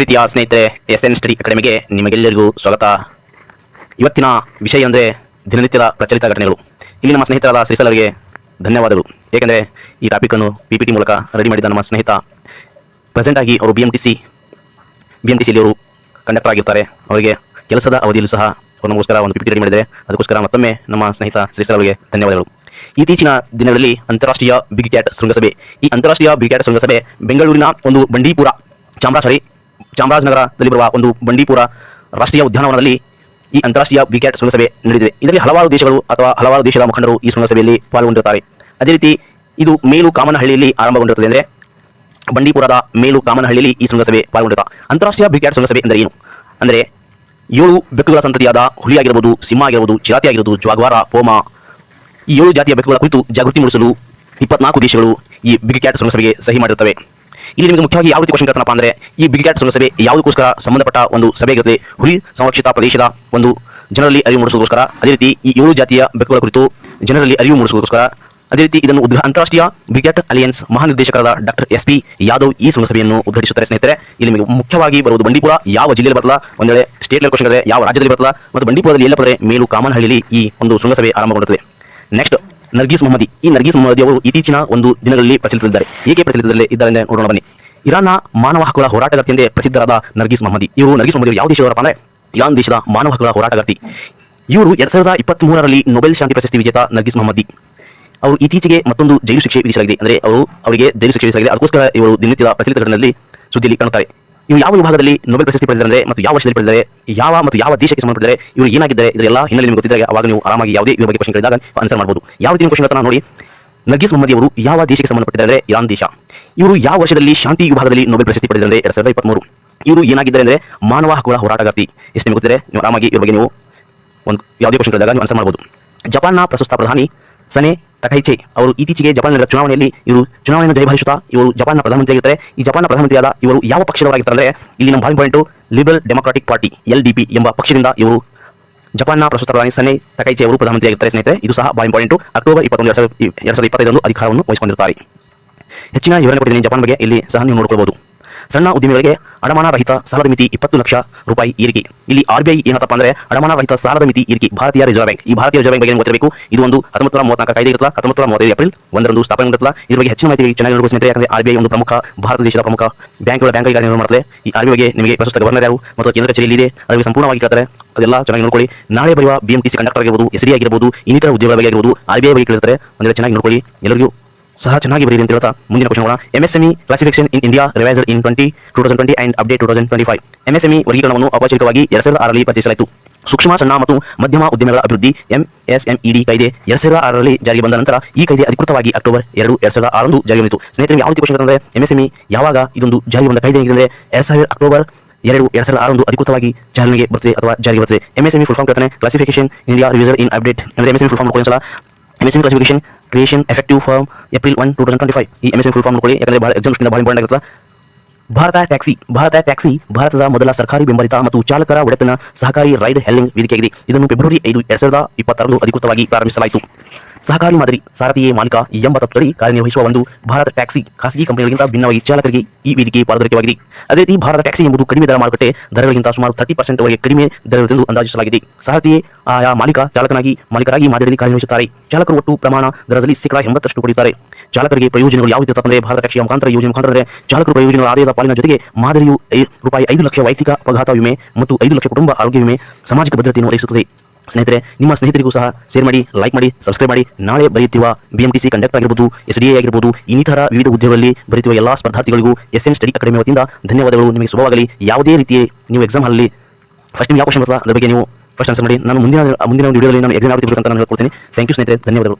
ಪ್ರೀತಿಯ ಸ್ನೇಹಿತರೆ, SN study ಅಕಾಡೆಮಿಗೆ ನಿಮಗೆಲ್ಲರಿಗೂ ಸ್ವಾಗತ. ಇವತ್ತಿನ ವಿಷಯ ಅಂದರೆ ದಿನನಿತ್ಯದ ಪ್ರಚಲಿತ ಘಟನೆಗಳು. ಇಲ್ಲಿ ನಮ್ಮ ಸ್ನೇಹಿತರಾದ ಶ್ರೀಸಲರಿಗೆ ಧನ್ಯವಾದಗಳು. ಏಕೆಂದರೆ ಈ ಟಾಪಿಕನ್ನು PPT ಮೂಲಕ ರೆಡಿ ಮಾಡಿದ ನಮ್ಮ ಸ್ನೇಹಿತ ಪ್ರೆಸೆಂಟ್ ಆಗಿ ಅವರು BMTCಯಲ್ಲಿ ಅವರು ಕಂಡಕ್ಟರ್ ಆಗಿರ್ತಾರೆ. ಅವರಿಗೆ ಕೆಲಸದ ಅವಧಿಯಲ್ಲೂ ಸಹ ನಮಗೋಸ್ಕರ ಒಂದು PPT ರೆಡಿ ಮಾಡಿದರೆ ಅದಕ್ಕೋಸ್ಕರ ಮತ್ತೊಮ್ಮೆ ನಮ್ಮ ಸ್ನೇಹಿತ ಶ್ರೀಸಲರಿಗೆ ಧನ್ಯವಾದಗಳು. ಇತ್ತೀಚಿನ ದಿನಗಳಲ್ಲಿ ಅಂತಾರಾಷ್ಟ್ರೀಯ ಬಿಗ್ ಕ್ಯಾಟ್ ಶೃಂಗಸಭೆ, ಈ ಅಂತಾರಾಷ್ಟ್ರೀಯ ಬಿಗ್ ಕ್ಯಾಟ್ ಶೃಂಗಸಭೆ ಬೆಂಗಳೂರಿನ ಒಂದು ಬಂಡೀಪುರ ಚಾಮರಾಜನಗರದಲ್ಲಿ ಬರುವ ಒಂದು ಬಂಡೀಪುರ ರಾಷ್ಟ್ರೀಯ ಉದ್ಯಾನವನದಲ್ಲಿ ಈ ಅಂತಾರಾಷ್ಟ್ರೀಯ ಬಿಗ್ ಕ್ಯಾಟ್ ಶೃಂಗಸಭೆ ನಡೆದಿದೆ. ಇದರಲ್ಲಿ ಹಲವಾರು ದೇಶಗಳು ಅಥವಾ ಹಲವಾರು ದೇಶದ ಮುಖಂಡರು ಈ ಶೃಂಗಸಭೆಯಲ್ಲಿ ಪಾಲ್ಗೊಂಡಿರುತ್ತಾರೆ. ಅದೇ ರೀತಿ ಇದು ಮೇಲು ಕಾಮನಹಳ್ಳಿಯಲ್ಲಿ ಆರಂಭಗೊಂಡಿರುತ್ತದೆ. ಅಂದರೆ ಬಂಡೀಪುರದ ಮೇಲು ಕಾಮನಹಳ್ಳಿಯಲ್ಲಿ ಈ ಶೃಂಗಸಭೆ ಪಾಲ್ಗೊಂಡಿರುತ್ತಾರೆ. ಅಂತಾರಾಷ್ಟ್ರೀಯ ಬಿಗ್ ಕ್ಯಾಟ್ ಶೃಂಗಸಭೆ ಅಂದರೆ ಏನು? ಅಂದರೆ 7 ಬೆಕ್ಕುಗಳ ಸಂತತಿಯಾದ ಹುಲಿ ಆಗಿರಬಹುದು, ಸಿಂಹ ಆಗಿರಬಹುದು, ಚಿರತೆ ಆಗಿರಬಹುದು, ಜಾಗ್ವಾರ, ಪೋಮ, ಈ 7 ಜಾತಿಯ ಬೆಕ್ಕುಗಳ ಕುರಿತು ಜಾಗೃತಿ ಮೂಡಿಸಲು 24 ದೇಶಗಳು ಈ ಬಿಗ್ ಕ್ಯಾಟ್ ಶೃಂಗಸಭೆಗೆ ಸಹಿ ಮಾಡಿರುತ್ತವೆ. ಇಲ್ಲಿ ನಿಮಗೆ ಮುಖ್ಯವಾಗಿ ಯಾವ ರೀತಿ ಕ್ವಶನ್ ಕೇಳ್ತಾನಪ್ಪ ಅಂದರೆ, ಈ ಬಿಗ್ ಕ್ಯಾಟ್ ಶೃಂಗಸಭೆ ಯಾವುದಕ್ಕೋಸ್ಕರ ಸಂಬಂಧಪಟ್ಟ ಒಂದು ಸಭೆ ಇರುತ್ತೆ? ಹುಲಿ ಸಂರಕ್ಷಿತ ಪ್ರದೇಶದ ಒಂದು ಜನರಲ್ಲಿ ಅರಿವು ಮೂಡಿಸೋದಕ್ಕೋಸ್ಕರ. ಅದೇ ರೀತಿ ಈ 7 ಜಾತಿಯ ಬೆಕ್ಕುಗಳ ಕುರಿತು ಜನರಲ್ಲಿ ಅರಿವು ಮೂಡಿಸೋದಕ್ಕೋಸ್ಕರ. ಅದೇ ರೀತಿ ಇದನ್ನು ಅಂತಾರಾಷ್ಟ್ರೀಯ ಬಿಗ್ ಕ್ಯಾಟ್ ಅಲಿಯನ್ಸ್ ಮಹಾನಿರ್ದೇಶಕರಾದ ಡಾಕ್ಟರ್ SP ಯಾದವ್ ಈ ಶೃಂಗಸಭೆಯನ್ನು ಉದ್ಘಾಟಿಸುತ್ತಾರೆ. ಸ್ನೇಹಿತರೆ, ಇಲ್ಲಿ ನಿಮಗೆ ಮುಖ್ಯವಾಗಿ ಬರುವುದು ಬಂಡೀಪುರ ಯಾವ ಜಿಲ್ಲೆಯಲ್ಲಿ ಬರ್ತಲ್ಲ, ಒಂದು ವೇಳೆ ಸ್ಟೇಟ್ ಲೆವೆಲ್ ಕ್ವಶನ್ ಇದೆ ಯಾವ ರಾಜ್ಯದಲ್ಲಿ ಬರ್ತಲ್ಲ, ಮತ್ತು ಬಂಡೀಪುರದಲ್ಲಿ ಎಲ್ಲ ಪದರೆ ಮೇಲು ಕಾಮನಹಳ್ಳಿಯಲ್ಲಿ ಈ ಒಂದು ಶೃಂಗಸಭೆ ಆರಂಭಗೊಳ್ಳುತ್ತದೆ. ನೆಕ್ಸ್ಟ್, ನರ್ಗೀಸ್ ಮೊಹಮ್ಮದಿ. ಈ ನರ್ಗೀಸ್ ಮೊಹಮ್ಮದಿ ಅವರು ಇತ್ತೀಚಿನ ಒಂದು ದಿನಗಳಲ್ಲಿ ಪ್ರಚಲಿತದಲ್ಲಿದ್ದಾರೆ. ಏಕೆ ಪ್ರಚಲಿತದಲ್ಲಿ ಇದ್ದಾರೆ ನೋಡೋಣ ಬನ್ನಿ. ಇರಾನ್ನ ಮಾನವ ಹಕ್ಕುಗಳ ಹೋರಾಟಗಾರ್ತಿಯಂತೆ ಪ್ರಸಿದ್ಧರಾದ ನರ್ಗೀಸ್ ಮೊಹಮ್ಮದಿ ಇವರು ಯಾವ ದೇಶದವರಪ್ಪ ಅಂದರೆ ಇರಾನ್ ದೇಶದ ಮಾನವ ಹಕ್ಕುಗಳ ಹೋರಾಟಗಾರ್ತಿ. ಇವರು 2023ರಲ್ಲಿ ನೊಬೆಲ್ ಶಾಂತಿ ಪ್ರಶಸ್ತಿ ವಿಜೇತ ನರ್ಗೀಸ್ ಮೊಹಮ್ಮದಿ ಅವರು ಇತ್ತೀಚೆಗೆ ಮತ್ತೊಂದು ಜೈಲು ಶಿಕ್ಷೆ ವಿಧಿಸಲಾಗಿದೆ. ಅಂದರೆ ಅವರಿಗೆ ಜೈಲು ಶಿಕ್ಷೆ ವಿಧಿಸಲಾಗಿದೆ. ಅದಕ್ಕೋಸ್ಕರ ಇವರು ದಿನನಿತ್ಯದ ಪ್ರಚಲಿತ ಘಟನೆಯಲ್ಲಿ ಸುದ್ದಿಯಲ್ಲಿ ಕಾಣುತ್ತಾರೆ. ಇವರು ಯಾವ ವಿಭಾಗದಲ್ಲಿ ನೊಬೆಲ್ ಪ್ರಶಸ್ತಿ ಪಡೆದಿದ್ದಾರೆ ಮತ್ತು ಯಾವ ವರ್ಷದಲ್ಲಿ ಪಡೆದಿದ್ದಾರೆ, ಯಾವ ದೇಶಕ್ಕೆ ಸಂಬಂಧಪಟ್ಟಿದ್ದಾರೆ, ಇವರು ಏನಾಗಿದ್ದಾರೆ, ಇದೆಲ್ಲ ಹಿನ್ನೆಲೆ ನಿಮಗೆ ಗೊತ್ತಿದ್ದರೆ ಅವಾಗ ನೀವು ಆರಾಮಾಗಿ ಯಾವುದೇ ಇದ್ರ ಬಗ್ಗೆ ಕ್ವಶನ್ ಕೇಳಿದಾಗ ಆನ್ಸರ್ ಮಾಡಬಹುದು. ಯಾವ ರೀತಿ ಕ್ವಶನ್ ನೋಡಿ. ನರ್ಗೀಸ್ ಮೊಹಮ್ಮದಿ ಅವರು ಯಾವ ದೇಶಕ್ಕೆ ಸಂಬಂಧಪಟ್ಟಿದ್ದಾರೆ? ಇರಾನ್ ದೇಶ. ಇವರು ಯಾವ ವರ್ಷದಲ್ಲಿ ಶಾಂತಿ ವಿಭಾಗದಲ್ಲಿ ನೊಬೆಲ್ ಪ್ರಶಸ್ತಿ ಪಡೆದಿದ್ದಾರೆ? 2023. ಇವರು ಏನಾಗಿದ್ದಾರೆ ಅಂದರೆ ಮಾನವ ಹಕ್ಕುಗಳ ಹೋರಾಟಗಾರ್ತಿ. ಎಷ್ಟು ನಿಮಗೆ ಗೊತ್ತಿದೆ, ನೀವು ಆರಾಮಾಗಿ ಇವ್ರ ಬಗ್ಗೆ ನೀವು ಒಂದು ಯಾವುದೇ ಕ್ವಶನ್ ಕೇಳಿದಾಗ ನೀವು ಆನ್ಸರ್ ಮಾಡಬಹುದು. ಜಪಾನ್ನ ಪ್ರಸ್ತುತ ಪ್ರಧಾನಿ ಸನೆ ತಕೈಚೆ ಅವರು ಇತ್ತೀಚೆಗೆ ಜಪಾನ್ ನಡೆದ ಚುನಾವಣೆಯಲ್ಲಿ ಇವರು ಚುನಾವಣೆಯನ್ನು ಜಯಭರಿಸುತ್ತಾ ಇವರು ಜಪಾನ್ನ ಪ್ರಧಾನಮಂತ್ರಿಯಾಗಿದ್ದಾರೆ. ಈ ಜಪಾನ್ನ ಪ್ರಧಾನಮಂತ್ರಿಯಾದ ಇವರು ಯಾವ ಪಕ್ಷದವರಾಗಿರ್ತಾರೆ ಅಂದರೆ ಇಲ್ಲಿ ನಮ್ಮ ಭಾಳ important liberal democratic party LDP ಎಂಬ ಪಕ್ಷದಿಂದ ಇವರು ಜಪಾನ್ನ ಪ್ರಸ್ತುತ ಪ್ರಧಾನಿ ಸನೆ ತಕೈಚೆ ಅವರು ಪ್ರಧಾನಮಂತ್ರಿಯಾಗಿರ್ತಾರೆ. ಸ್ನೇಹಿತರೆ, ಇದು ಸಹ ಭಾಳ ಇಂಪಾರ್ಟೆಂಟು. ಅಕ್ಟೋಬರ್ 21, 2025 ಅಧಿಕಾರವನ್ನು ವಹಿಸಿಕೊಂಡಿರುತ್ತಾರೆ. ಹೆಚ್ಚಿನ ವಿವರಣೆ ಕೊಟ್ಟಿದ್ದೀನಿ ಜಪಾನ್ ಬಗ್ಗೆ, ಇಲ್ಲಿ ಸಹ ನೀವು ನೋಡಿಕೊಳ್ಳಬಹುದು. ಸಣ್ಣ ಉದ್ಯಮಿಗಳಿಗೆ ಅಡಮಾನ ರಹಿತ ಸಾಲದ ಮಿತಿ 20 ಲಕ್ಷ ರೂಪಾಯಿ ಏರಿಕೆ. ಇಲ್ಲಿ RBI ಏನಪ್ಪ ಅಂದರೆ ಅಡಮಾನ ರಹಿತ ಸಾಲದ ಮಿತಿ ಏರಿಕೆ. ಭಾರತೀಯ ರಿಸರ್ವ್ ಬ್ಯಾಂಕ್, ಈ ಭಾರತೀಯ ರಿಸರ್ವ್ ಬ್ಯಾಂಕ್ ಬಗ್ಗೆ ಗೊತ್ತಿರಬೇಕು. ಇದು ಒಂದು 1934 ಕಾಯ್ದೆ ಇರುತ್ತಲ್ಲ, 1935 ಏಪ್ರಿಲ್ 1ರಂದು ಸ್ಥಾಪನೆ ಮಾಡುತ್ತಲ್ಲ. ಇದ್ರ ಬಗ್ಗೆ ಹೆಚ್ಚಿನ ಮಾಹಿತಿ ಚೆನ್ನಾಗಿ ನೋಡಬೇಕು ಸ್ನೇಹಿತರೆ. ಯಾಕಂದರೆ RBI ಒಂದು ಪ್ರಮುಖ ಭಾರತ ದೇಶದ ಪ್ರಮುಖ ಬ್ಯಾಂಕ್ಗಳ ಕಾರ್ಯನಿರ್ವಹಣೆ ಮಾಡುತ್ತದೆ. ಈ RBI ಬಗ್ಗೆ ನಿಮಗೆ ಪ್ರಸ್ತುತ ಗವರ್ನರ್ ಯಾರು ಮತ್ತು ಕೇಂದ್ರ ಕಚೇರಿಯಲ್ಲಿ ಇದೆ ಅದಕ್ಕೆ ಸಂಪೂರ್ಣವಾಗಿ ಕೇಳ್ತಾರೆ. ಅದೆಲ್ಲ ಚೆನ್ನಾಗಿ ನೋಡ್ಕೊಳ್ಳಿ. ನಾಳೆ ಬರುವ BMTC ಕಂಡಕ್ಟರ್ ಆಗಿರ್ಬೋದು, SD ಆಗಿರ್ಬೋದು, ಇನ್ನಿತರ ಉದ್ಯೋಗಗಳ ಬಗ್ಗೆ ಆಗಿರ್ಬೋದು RBI ಬಗ್ಗೆ ಕೇಳ್ತಾರೆ. ಒಂದೆಲ್ಲ ಚೆನ್ನಾಗಿ ನೋಡ್ಕೊಳ್ಳಿ. ಎಲ್ಲರಿಗೂ ಸಹ ಚೆನ್ನಾಗಿ ಬರೀರಿ ಅಂತ ಹೇಳ್ತಾ ಮುಂದಿನ ಕ್ವಶನ್ ಹೋಗೋಣ. MSME classification in India revised in 2020 and update 2025. MSME ವರ್ಗೀಕರಣವನ್ನು ಔಪಚಾರಿಕವಾಗಿ 2006ರಲ್ಲಿ ಪರಿಚಯಿಸಲಾಯಿತು. ಸೂಕ್ಷ್ಮ, ಸಣ್ಣ ಮತ್ತು ಮಧ್ಯಮ ಉದ್ಯಮಗಳ ಅಭಿವೃದ್ಧಿ MSMED ಕಾಯ್ದೆ 2006ರಲ್ಲಿ ಜಾರಿಗೆ ಬಂದ ನಂತರ ಈ ಕಾಯ್ದೆ ಅಧಿಕೃತವಾಗಿ ಅಕ್ಟೋಬರ್ 2, 2006ರಂದು ಜಾರಿಗೆ ಬಂದಿತು. ಸ್ನೇಹಿತರೆ, ಯಾವ ರೀತಿ ಕ್ವಶನ್ ಅಂದರೆ MSME ಯಾವಾಗ ಇದೊಂದು ಜಾರಿಗೆ ಬಂದ ಕಾಯ್ದೆ ಏನಿದೆ ಅಂದರೆ ಅಕ್ಟೋಬರ್ 2, 2006ರಂದು ಅಧಿಕೃತವಾಗಿ ಚಾಲನೆಗೆ ಬರ್ತದೆ ಅಥವಾ ಜಾರಿಗೆ ಬರ್ತದೆ. MSME ಫುಲ್ ಫಾರ್ಮ್ ಕೇಳ್ತಾನೆ. Classification India revised in update ಅಂದರೆ MSME ಫುಲ್ ಫಾರ್ಮ್ ನೋಡ್ಕೊಳ್ಳಿ. MSME classification creation effective from April 1, 2025. ಈ MSME ಫುಲ್ ಫಾರ್ಮ್ ನೋಡ್ಕೊಳ್ಳಿ, ಯಾಕಂದರೆ ಭಾಳ ಎಕ್ಸಾಮ್ಸ್ನಿಂದ ಭಾಳ ಇಂಪಾರ್ಟೆಂಟ್ ಆಗಿರುತ್ತೆ. ಭಾರತ ಟ್ಯಾಕ್ಸಿ ಭಾರತದ ಮೊದಲ ಸರ್ಕಾರಿ ಬೆಂಬಲಿತ ಮತ್ತು ಚಾಲಕರ ಒಡೆತನ ಸಹಕಾರಿ ರೈಡ್ ಹೆಲ್ಲಿಂಗ್ ವೇದಿಕೆಯಾಗಿದೆ. ಇದನ್ನು ಫೆಬ್ರವರಿ 5, 2026ರಂದು ಅಧಿಕೃತವಾಗಿ ಪ್ರಾರಂಭಿಸಲಾಯಿತು. ಸಹಕಾರಿ ಮಾದರಿ ಸಾರಥಿಯೇ ಮಾಲೀಕ ಎಂಬ ತತ್ವದಡಿ ಕಾರ್ಯನಿರ್ವಹಿಸುವ ಒಂದು ಭಾರತ ಟ್ಯಾಕ್ಸಿ ಖಾಸಗಿ ಕಂಪನಿಗಳಿಗಿಂತ ಭಿನ್ನವಾಗಿ ಚಾಲಕರಿಗೆ ಈ ವೇದಿಕೆ ಪಾರದರ್ಶಕವಾಗಿದೆ. ಅದೇ ರೀತಿ ಭಾರತ ಟ್ಯಾಕ್ಸಿ ಎಂಬುದು ಕಡಿಮೆ ದರ ಮಾರುಕಟ್ಟೆ ದರಗಳಿಗಿಂತ ಸುಮಾರು 30% ವರೆಗೆ ಕಡಿಮೆ ದರವೆಂದು ಅಂದಾಜಿಸಲಾಗಿದೆ. ಸಾರಥಿಯೇ ಆಯಾ ಮಾಲೀಕರಾಗಿ ಮಾದರಿಯಲ್ಲಿ ಕಾರ್ಯನಿರ್ವಹಿಸುತ್ತಾರೆ. ಚಾಲಕರು ಒಟ್ಟು ಪ್ರಮಾಣ ದರದಲ್ಲಿ 80% ಪಡೆಯುತ್ತಾರೆ. ಚಾಲಕರಿಗೆ ಪ್ರಯೋಜನಗಳು ಯಾವ ರೀತಿ ಅಂದರೆ ಭಾರತ ಟ್ಯಾಕ್ಸಿಯ ಯೋಜನೆ ಮುಖಾಂತರ ಚಾಲಕರು ಪ್ರಯೋಜನಗಳ ಆದಾಯದ ಪಾಲಿನ ಜೊತೆಗೆ ಮಾದರಿಯು ರೂಪಾಯಿ 5 ಲಕ್ಷ ವೈಯಕ್ತಿಕ ಅಪಘಾತ ವಿಮೆ ಮತ್ತು 5 ಲಕ್ಷ ಕುಟುಂಬ ಆರೋಗ್ಯ ವಿಮೆ ಸಾಮಾಜಿಕ ಭದ್ರತೆಯನ್ನು ಒದಗಿಸುತ್ತದೆ. ಸ್ನೇಹಿತರೆ, ನಿಮ್ಮ ಸ್ನೇಹಿತರಿಗೂ ಸಹ ಶೇರ್ ಮಾಡಿ, ಲೈಕ್ ಮಾಡಿ, ಸಬ್ಸ್ಕ್ರೈಬ್ ಮಾಡಿ. ನಾಳೆ ಬರೆಯುತ್ತಿರುವ BMTC ಕಂಡಕ್ಟರ್ ಆಗಿರ್ಬೋದು, SDA ಆಗಿರ್ಬೋದು, ಇನ್ನಿತರ ವಿವಿಧ ಉದ್ಯೋಗಗಳಲ್ಲಿ ಬರೆಯುವ ಎಲ್ಲ ಸ್ಪರ್ಧಾರ್ಥಿಗಳಿಗೂ SN ಸ್ಟಡಿ ಅಕಾಡೆಮಿ ವತಿಯಿಂದ ಧನ್ಯವಾದಗಳು. ನಿಮಗೆ ಶುಭವಾಗಲಿ. ಯಾವುದೇ ರೀತಿ ನೀವು ಎಕ್ಸಾಮ್ ಹಾಲಲ್ಲಿ ಫಸ್ಟ್ ನಿಮ್ಗೆ ಯಾವ ಕ್ವಶನ್ ಬರ್ತಲ್ಲ ಅದ್ರ ಬಗ್ಗೆ ನೀವು ಫಸ್ಟ್ ಆನ್ಸರ್ ಮಾಡಿ. ನಾನು ಮುಂದಿನ ಒಂದು ವಿಡಿಯೋದಲ್ಲಿ ನಾನು ಎಕ್ಸಾಮ್ ಯಾವ ರೀತಿ ಬರುತ್ತೆ ಅಂತ ನಾನು ಹೇಳ್ಕೊಡ್ತೀನಿ. ಥ್ಯಾಂಕ್ ಯು ಸ್ನೇಹಿತರೆ, ಧನ್ಯವಾದಗಳು.